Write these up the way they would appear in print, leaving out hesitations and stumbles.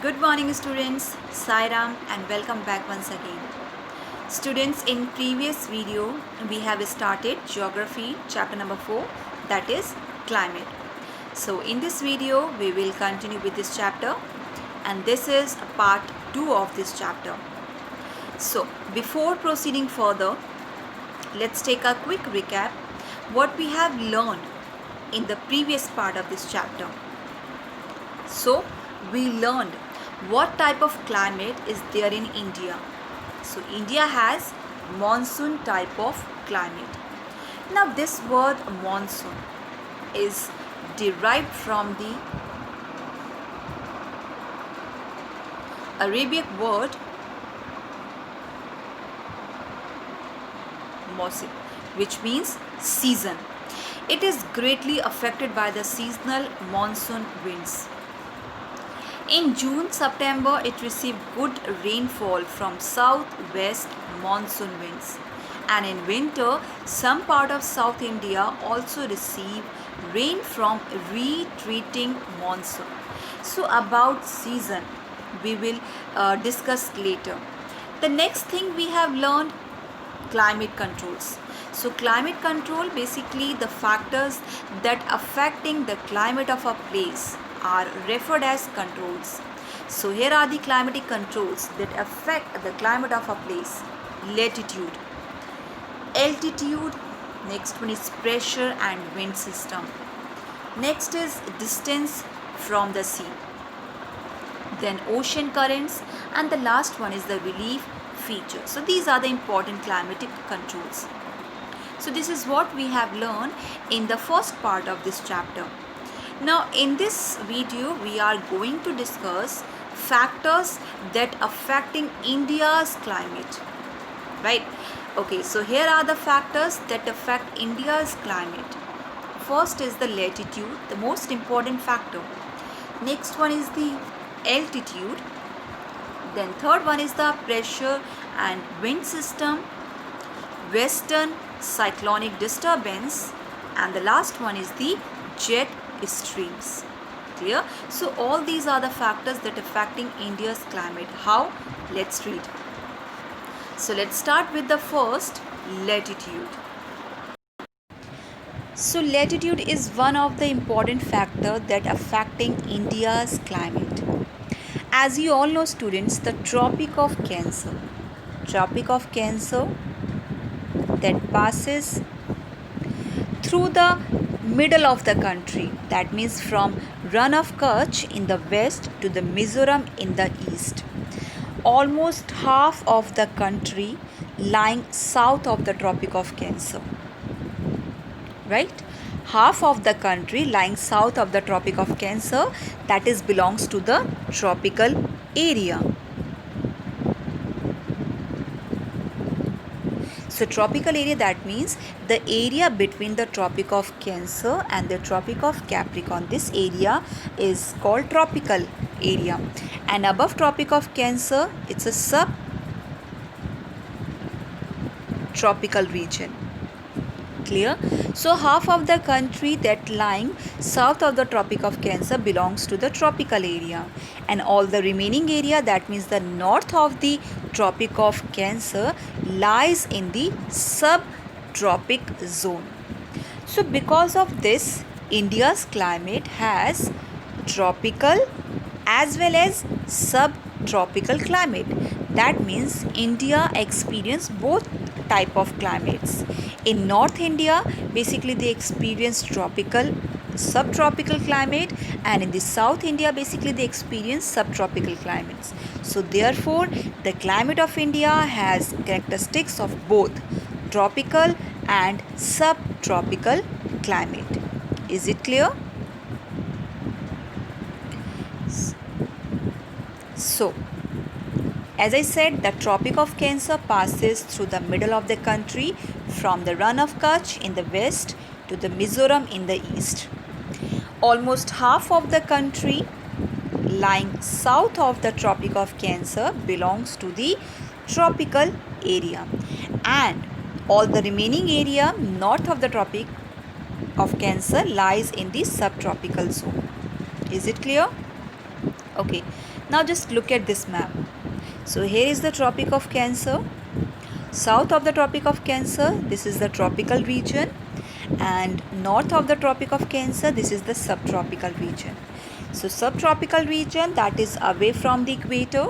Good morning students, Sairam and welcome back once again. Students, in previous video we have started geography chapter number 4, that is climate. So in this video we will continue with this chapter and this is part 2 of this chapter. So before proceeding further, let's take a quick recap what we have learned in the previous part of this chapter. So we learned what type of climate is there in India. So India has monsoon type of climate. Now this word monsoon is derived from the Arabic word mausim, which means season. It is greatly affected by the seasonal monsoon winds. In June-September, it received good rainfall from southwest monsoon winds. And in winter, some part of South India also receive rain from retreating monsoon. So about season, we will discuss later. The next thing we have learned, climate controls. So climate control, basically the factors that affecting the climate of a place are referred as controls. So here are the climatic controls that affect the climate of a place. Latitude, altitude, next one is pressure and wind system. Next is distance from the sea. Then ocean currents, and the last one is the relief feature. So these are the important climatic controls. So this is what we have learned in the first part of this chapter. Now in this video we are going to discuss factors that affecting India's climate, right? Okay, so here are the factors that affect India's climate. First is the latitude, the most important factor. Next one is the altitude. Then third one is the pressure and wind system, western cyclonic disturbance, and the last one is the jet streams. Clear? So all these are the factors that affecting India's climate. How? Let's read. So let's start with the first, latitude. So latitude is one of the important factor that affecting India's climate. As you all know students, the Tropic of Cancer that passes through the middle of the country, that means from Rann of Kutch in the west to the Mizoram in the east. Almost half of the country lying south of the Tropic of Cancer, right? Half of the country lying south of the Tropic of Cancer, that is belongs to the tropical area. So tropical area, that means the area between the Tropic of Cancer and the Tropic of Capricorn. This area is called tropical area. And above Tropic of Cancer, it's a subtropical region. Clear? So half of the country that lying south of the Tropic of Cancer belongs to the tropical area, and all the remaining area, that means the north of the Tropic of Cancer, lies in the subtropic zone. So because of this, India's climate has tropical as well as subtropical climate. That means India experience both type of climates. In North India, basically they experience tropical, subtropical climate, and in the South India, basically they experience subtropical climates. So therefore, the climate of India has characteristics of both tropical and subtropical climate. Is it clear? So, as I said, the Tropic of Cancer passes through the middle of the country from the Rann of Kutch in the west to the Mizoram in the east. Almost half of the country lying south of the Tropic of Cancer belongs to the tropical area, and all the remaining area north of the Tropic of Cancer lies in the subtropical zone. Is it clear? Okay, now just look at this map. So here is the Tropic of Cancer. South of the Tropic of Cancer, this is the tropical region, and north of the Tropic of Cancer, this is the subtropical region. So subtropical region, that is away from the equator,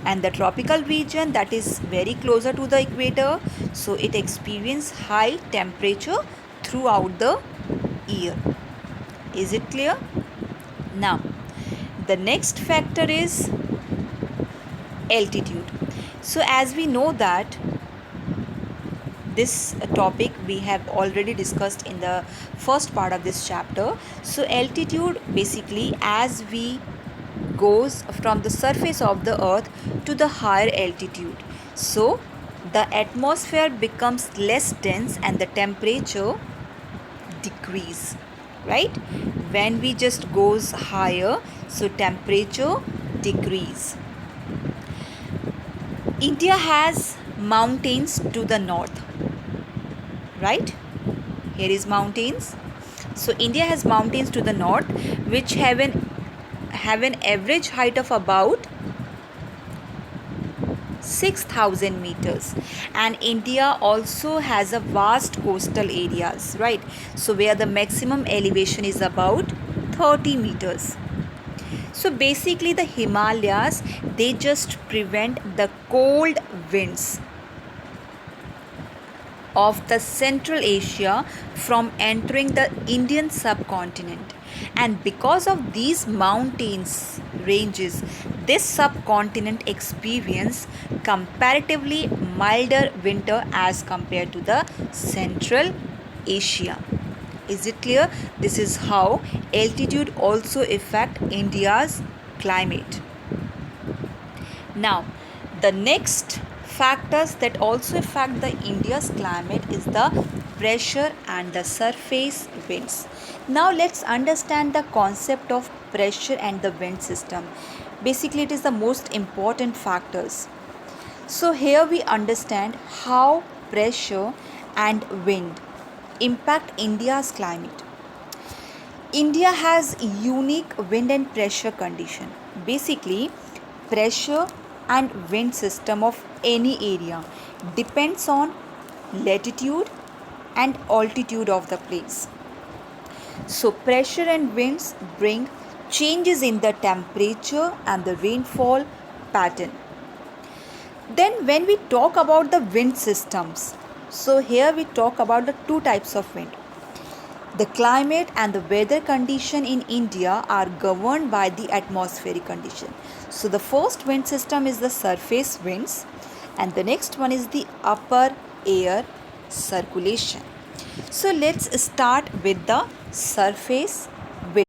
and the tropical region, that is very closer to the equator, so it experiences high temperature throughout the year. Is it clear? Now the next factor is altitude. So as we know that this topic we have already discussed in the first part of this chapter. So altitude, basically, as we goes from the surface of the earth to the higher altitude, so the atmosphere becomes less dense and the temperature decrease, right? When we just goes higher, so temperature decrease. India has mountains to the north, right? Here is mountains. So India has mountains to the north which have an average height of about 6,000 meters, and India also has a vast coastal areas, right? So where the maximum elevation is about 30 meters. So basically the Himalayas, they just prevent the cold winds of the Central Asia from entering the Indian subcontinent, and because of these mountains ranges, this subcontinent experience comparatively milder winter as compared to the Central Asia. Is it clear? This is how altitude also affect India's climate. Now the next factors that also affect the India's climate is the pressure and the surface winds. Now let's understand the concept of pressure and the wind system. Basically it is the most important factors. So here we understand how pressure and wind impact India's climate. India has unique wind and pressure condition. Basically, pressure and wind system of any area depends on latitude and altitude of the place. So pressure and winds bring changes in the temperature and the rainfall pattern. Then when we talk about the wind systems, so here we talk about the two types of wind. The climate and the weather condition in India are governed by the atmospheric condition. So the first wind system is the surface winds, and the next one is the upper air circulation. So let's start with the surface wind.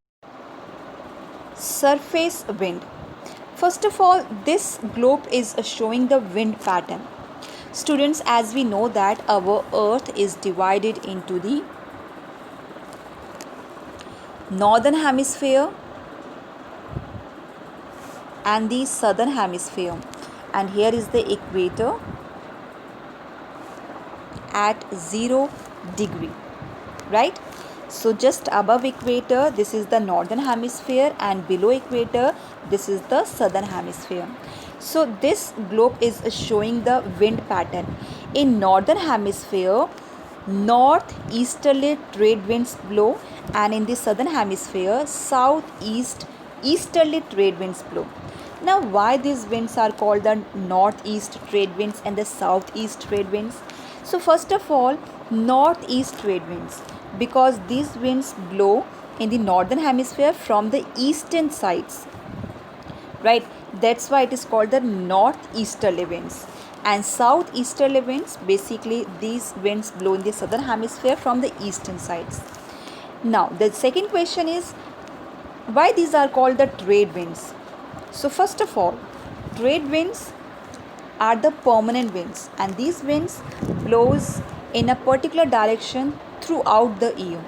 Surface wind. First of all, this globe is showing the wind pattern. Students, as we know that our earth is divided into the northern hemisphere and the southern hemisphere, and here is the equator at 0 degree, right? So just above equator, this is the northern hemisphere, and below equator, this is the southern hemisphere. So this globe is showing the wind pattern. In northern hemisphere, northeasterly trade winds blow, and in the southern hemisphere, southeast easterly trade winds blow. Now why these winds are called the northeast trade winds and the southeast trade winds? So first of all, northeast trade winds, because these winds blow in the northern hemisphere from the eastern sides, right? That's why it is called the northeasterly winds. And southeasterly winds, basically these winds blow in the southern hemisphere from the eastern sides. Now the second question is, why these are called the trade winds? So first of all, trade winds are the permanent winds, and these winds blows in a particular direction throughout the year.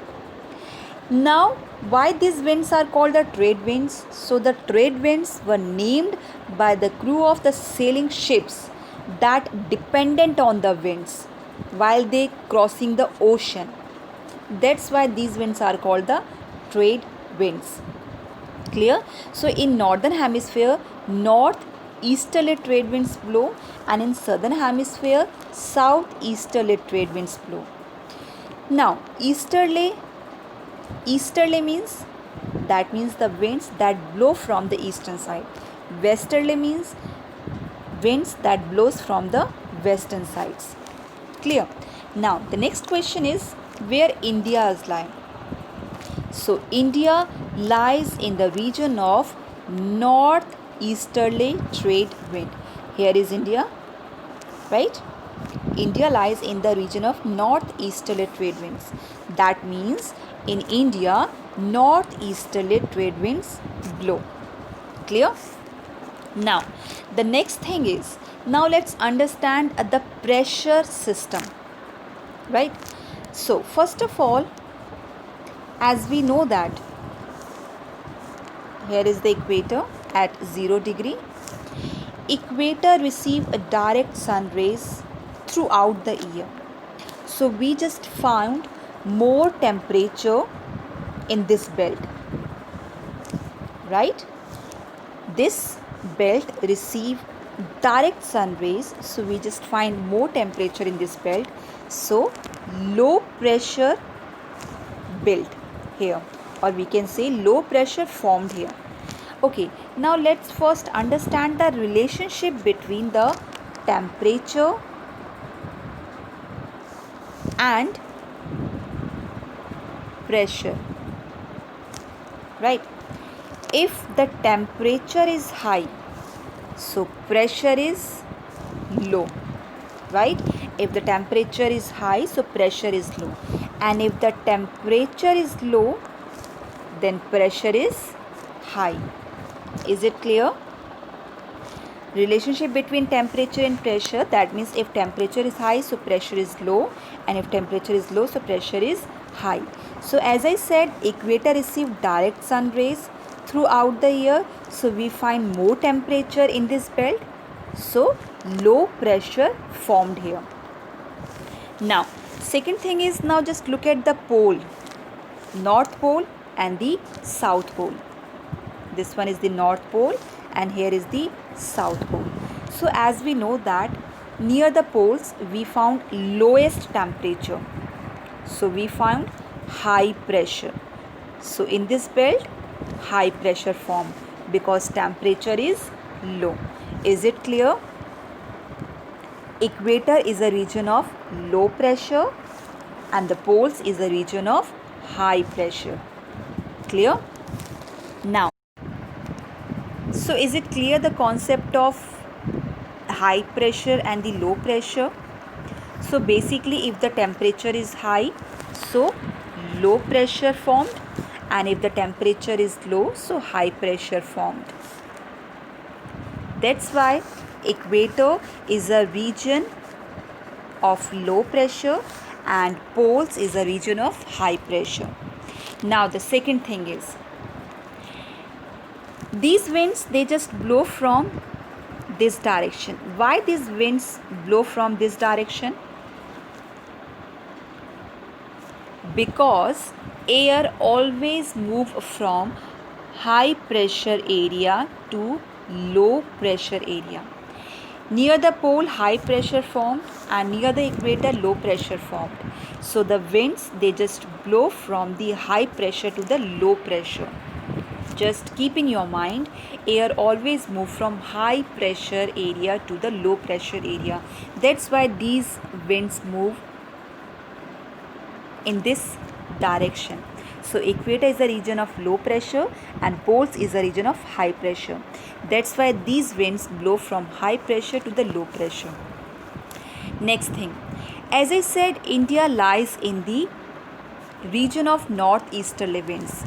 Now why these winds are called the trade winds? So the trade winds were named by the crew of the sailing ships that dependent on the winds while they crossing the ocean. That's why these winds are called the trade winds. Clear? So in northern hemisphere, north easterly trade winds blow, and in southern hemisphere, southeasterly trade winds blow. Now easterly means the winds that blow from the eastern side. Westerly means winds that blows from the western sides. Clear? Now the next question is where India is lying. So India lies in the region of northeasterly trade wind. Here is India, right? India lies in the region of northeasterly trade winds. That means in India, northeasterly trade winds blow. Clear? Now, the next thing is, now let's understand the pressure system, right? So, first of all, as we know that here is the equator at 0 degree. Equator receive a direct sun rays throughout the year. So we just found more temperature in this belt, right? This belt receive direct sun rays, so we just find more temperature in this belt. So low pressure built here, or we can say low pressure formed here. Okay, now let's first understand the relationship between the temperature and pressure, right? If the temperature is high, so pressure is low, right? If the temperature is high, so pressure is low, and if the temperature is low, then pressure is high. Is it clear? Relationship between temperature and pressure, that means if temperature is high, so pressure is low, and if temperature is low, so pressure is high. So as I said, equator receive direct sun rays throughout the year, so we find more temperature in this belt, so low pressure formed here. Now second thing is, now just look at the pole, north pole and the south pole. This one is the north pole and here is the south pole. So as we know that near the poles we found lowest temperature, so we found high pressure. So in this belt high pressure formed because temperature is low. Is it clear? Equator is a region of low pressure and the poles is a region of high pressure. Clear? Now, so is it clear the concept of high pressure and the low pressure? So basically if the temperature is high, so low pressure formed, and if the temperature is low, so high pressure formed. That's why equator is a region of low pressure and poles is a region of high pressure. Now the second thing is, these winds, they just blow from this direction. Why these winds blow from this direction? Because air always move from high pressure area to low pressure area. Near the pole high pressure formed and near the equator low pressure formed. So the winds, they just blow from the high pressure to the low pressure. Just keep in your mind, air always move from high pressure area to the low pressure area. That's why these winds move in this direction. So equator is a region of low pressure and poles is a region of high pressure. That's why these winds blow from high pressure to the low pressure. Next thing, as I said, India lies in the region of northeasterly winds.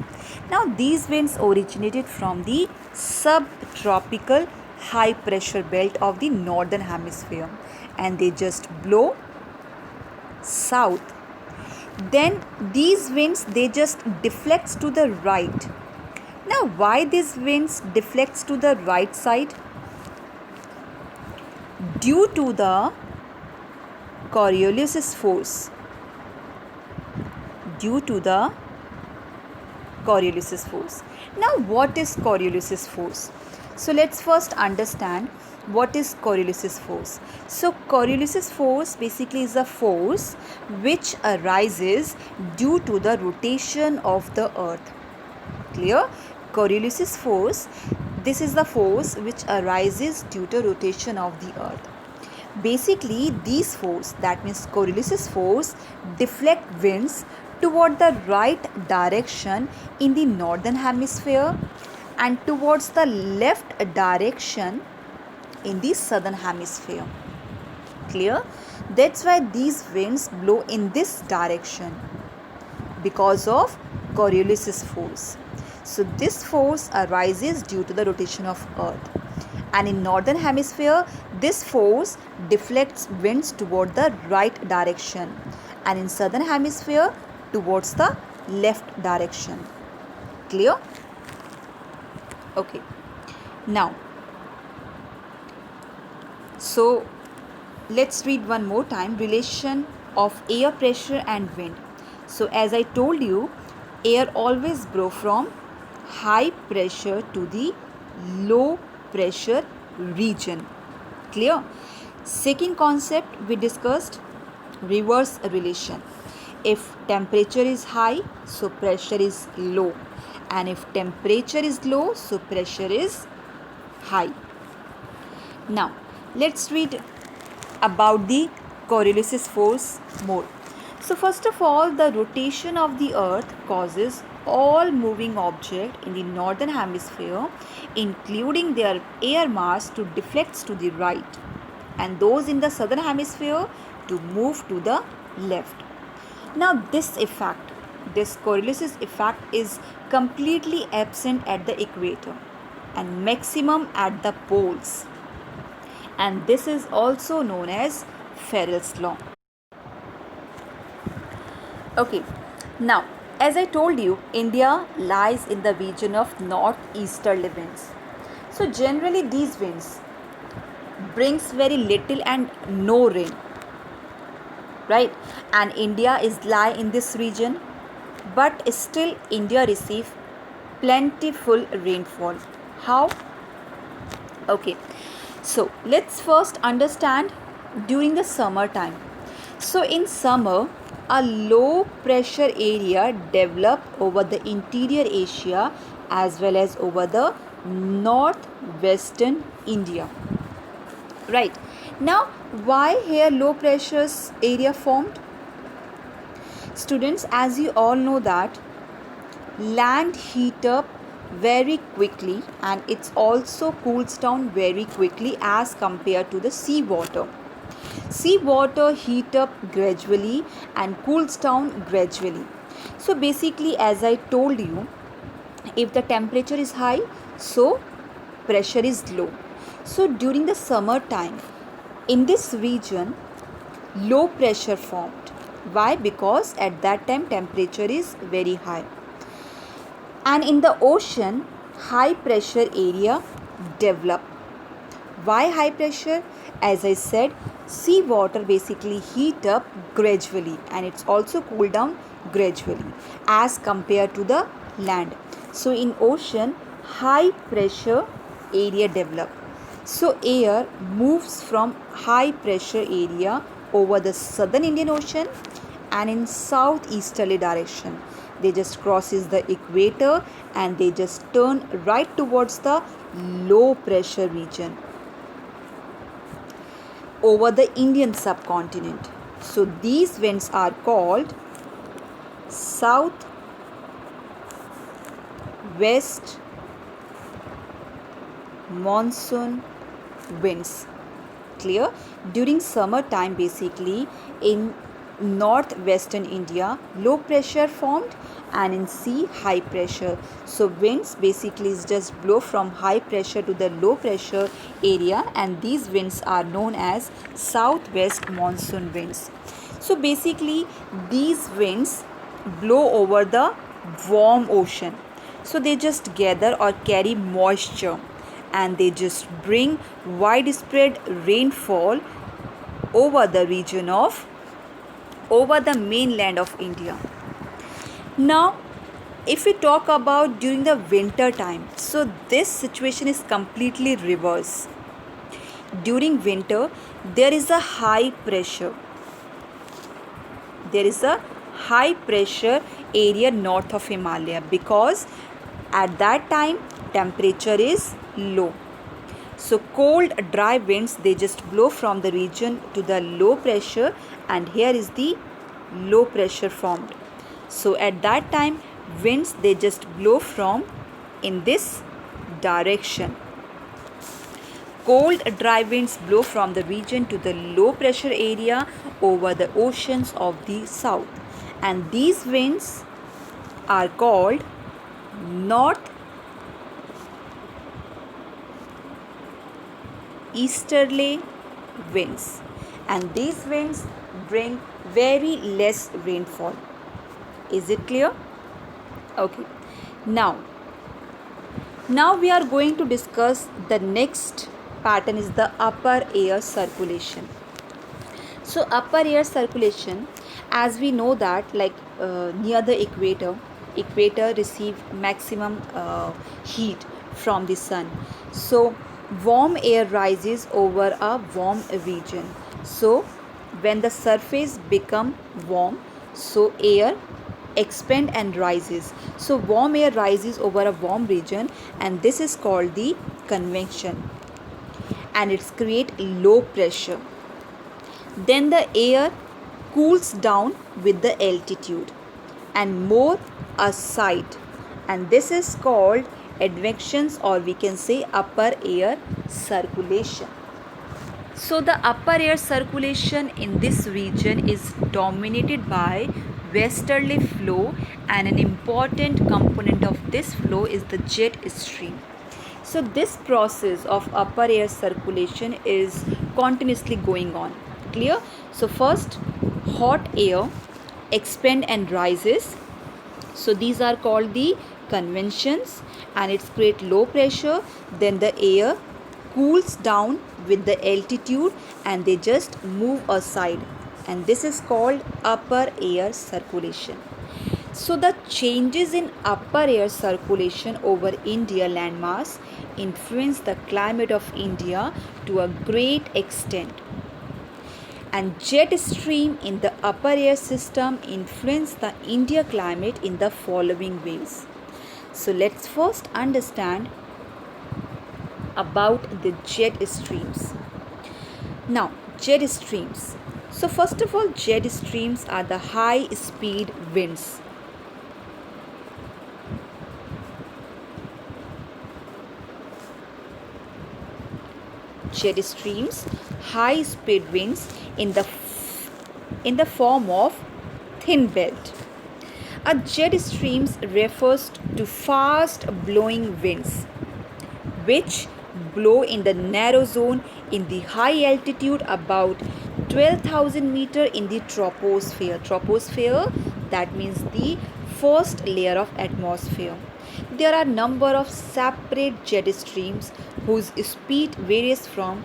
Now these winds originated from the subtropical high pressure belt of the northern hemisphere and they just blow south. Then these winds, they just deflects to the right. Now why these winds deflects to the right side? Due to the Coriolis force. Due to the Coriolis force. Now what is Coriolis force? So let's first understand what is Coriolis force. So Coriolis force basically is a force which arises due to the rotation of the earth. Clear? Coriolis force, this is the force which arises due to rotation of the earth. Basically these force, that means Coriolis force, deflect winds toward the right direction in the northern hemisphere and towards the left direction in the southern hemisphere. Clear? That's why these winds blow in this direction because of Coriolis force. So this force arises due to the rotation of earth, and in northern hemisphere this force deflects winds toward the right direction, and in southern hemisphere towards the left direction. Clear? Okay. Now, so let's read one more time relation of air pressure and wind. So as I told you, air always blow from high pressure to the low pressure region. Clear? Second concept we discussed, reverse relation. If temperature is high, so pressure is low, and if temperature is low, so pressure is high. Now let's read about the Coriolis force more. So first of all, the rotation of the earth causes all moving objects in the northern hemisphere, including their air mass, to deflect to the right, and those in the southern hemisphere to move to the left. Now this effect, this Coriolis effect, is completely absent at the equator and maximum at the poles, and this is also known as Farrell's law. Okay, now as I told you, India lies in the region of northeasterly winds. So generally these winds brings very little and no rain, right? And India is lie in this region, but still India receive plentiful rainfall. How? Okay, so let's first understand during the summer time. So in summer, a low pressure area develop over the interior Asia as well as over the northwestern India. Right. Now why here low pressure area formed? Students, as you all know that land heat up very quickly and it also cools down very quickly as compared to the sea water. Sea water heat up gradually and cools down gradually. So basically, as I told you, if the temperature is high, so pressure is low. So during the summer time, in this region, low pressure formed. Why? Because at that time temperature is very high. And in the ocean, high pressure area develop. Why high pressure? As I said, sea water basically heat up gradually and it's also cool down gradually as compared to the land. So in ocean, high pressure area develop. So air moves from high pressure area over the southern Indian Ocean and in southeasterly direction. They just crosses the equator and they just turn right towards the low pressure region over the Indian subcontinent. So these winds are called south west monsoon winds. Clear? During summer time, basically in northwestern India, low pressure formed and in sea high pressure. So winds basically is just blow from high pressure to the low pressure area, and these winds are known as southwest monsoon winds. So basically these winds blow over the warm ocean. So they just gather or carry moisture and they just bring widespread rainfall over the region of over the mainland of India. Now if we talk about during the winter time, so this situation is completely reverse. During winter, there is a high pressure. There is a high pressure area north of Himalaya, because at that time temperature is low. So cold dry winds, they just blow from the region to the low pressure, and here is the low pressure formed. So at that time winds, they just blow from in this direction. Cold dry winds blow from the region to the low pressure area over the oceans of the south, and these winds are called north easterly winds, and these winds bring very less rainfall. Is it clear? Okay. Now we are going to discuss the next pattern is the upper air circulation. So upper air circulation, as we know that near the equator receive maximum heat from the sun. So warm air rises over a warm region. So when the surface become warm, so air expand and rises. So warm air rises over a warm region, and this is called the convection, and it's create low pressure. Then the air cools down with the altitude and more aside, and this is called advections, or we can say upper air circulation. So the upper air circulation in this region is dominated by westerly flow, and an important component of this flow is the jet stream. So this process of upper air circulation is continuously going on. Clear? So first, hot air expand and rises. So these are called the convections, and it's create low pressure. Then the air cools down with the altitude, and they just move aside, and this is called upper air circulation. So the changes in upper air circulation over India landmass influence the climate of India to a great extent, and jet stream in the upper air system influence the India climate in the following ways. So let's first understand about the jet streams. Now, jet streams. So first of all, jet streams are the high speed winds. Jet streams, high speed winds in the form of thin belt. A jet streams refers to fast blowing winds which blow in the narrow zone in the high altitude about 12,000 meter in the troposphere. Troposphere, that means the first layer of atmosphere. There are number of separate jet streams whose speed varies from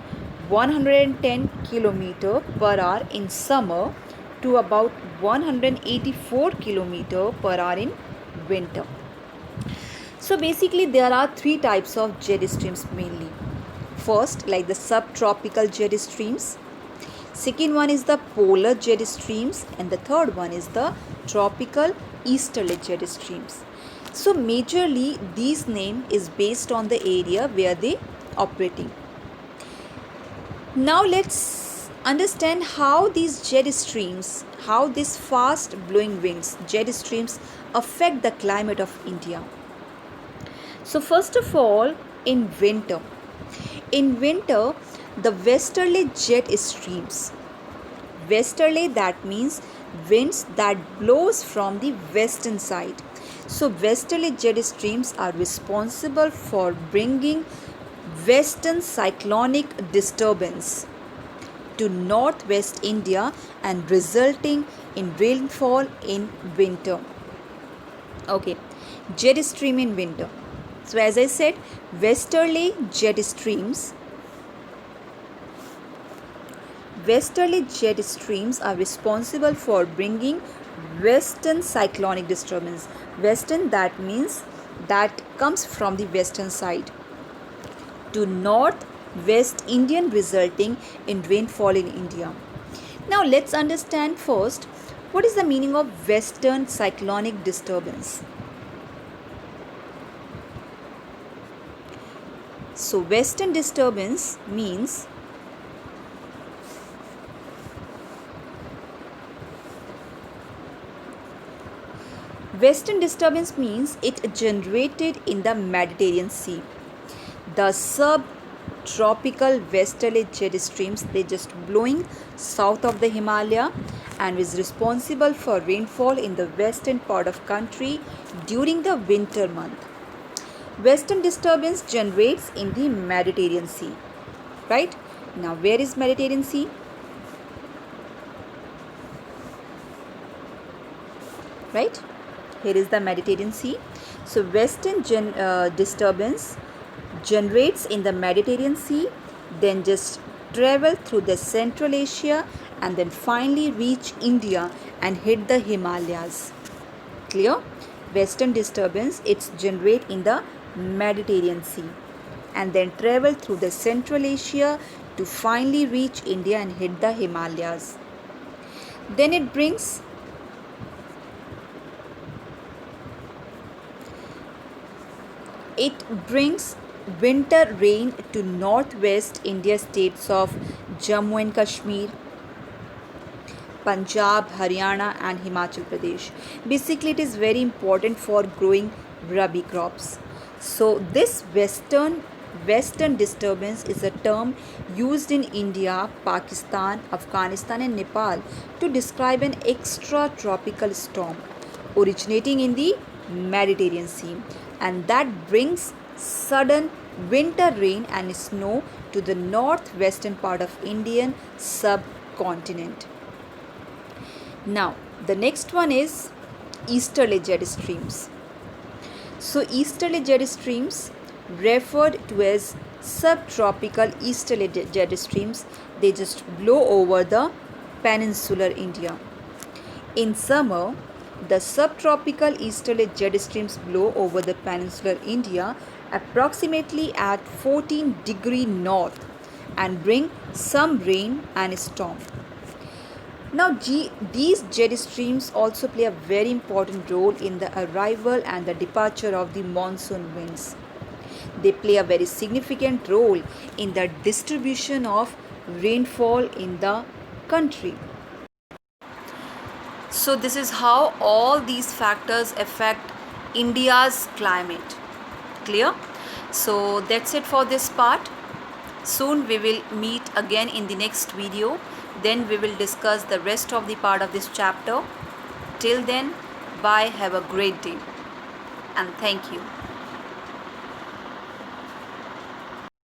110 km per hour in summer to about 184 km per hour in winter. So basically there are three types of jet streams mainly. First, like the subtropical jet streams. Second one is the polar jet streams, and the third one is the tropical easterly jet streams. So majorly these name is based on the area where they operating. Now let's understand how these jet streams, how these fast blowing winds, jet streams affect the climate of India. So first of all, in winter, the westerly jet streams. Westerly, that means winds that blows from the western side. So westerly jet streams are responsible for bringing western cyclonic disturbance to northwest India and resulting in rainfall in winter. Okay, jet stream in winter. So as I said, westerly jet streams are responsible for bringing western cyclonic disturbance. Western, that means that comes from the western side to northwest Indian, resulting in rainfall in India. Now let's understand first what is the meaning of western cyclonic disturbance. So western disturbance means it generated in the Mediterranean Sea. The subtropical westerly jet streams, they just blowing south of the Himalaya and is responsible for rainfall in the western part of country during the winter month. Western disturbance generates in the Mediterranean Sea, right? Now where is Mediterranean Sea? Right, here is the Mediterranean Sea. So western disturbance generates in the Mediterranean Sea, then just travel through the Central Asia and then finally reach India and hit the Himalayas. Clear? Western disturbance, it's generate in the Mediterranean Sea and then travel through the Central Asia to finally reach India and hit the Himalayas. Then it brings winter rain to northwest India states of Jammu and Kashmir, Punjab, Haryana and Himachal Pradesh. Basically it is very important for growing rabi crops. So this western disturbance is a term used in India, Pakistan, Afghanistan and Nepal to describe an extratropical storm originating in the Mediterranean Sea, and that brings sudden winter rain and snow to the northwestern part of Indian subcontinent. Now the next one is easterly jet streams. So easterly jet streams, referred to as subtropical easterly jet streams, they just blow over the peninsular India. In summer, the subtropical easterly jet streams blow over the peninsular India approximately at 14° north and bring some rain and storm. Now these jet streams also play a very important role in the arrival and the departure of the monsoon winds. They play a very significant role in the distribution of rainfall in the country. So this is how all these factors affect India's climate. Clear? So that's it for this part. Soon we will meet again in the next video. Then we will discuss the rest of the part of this chapter. Till then, bye, have a great day and thank you.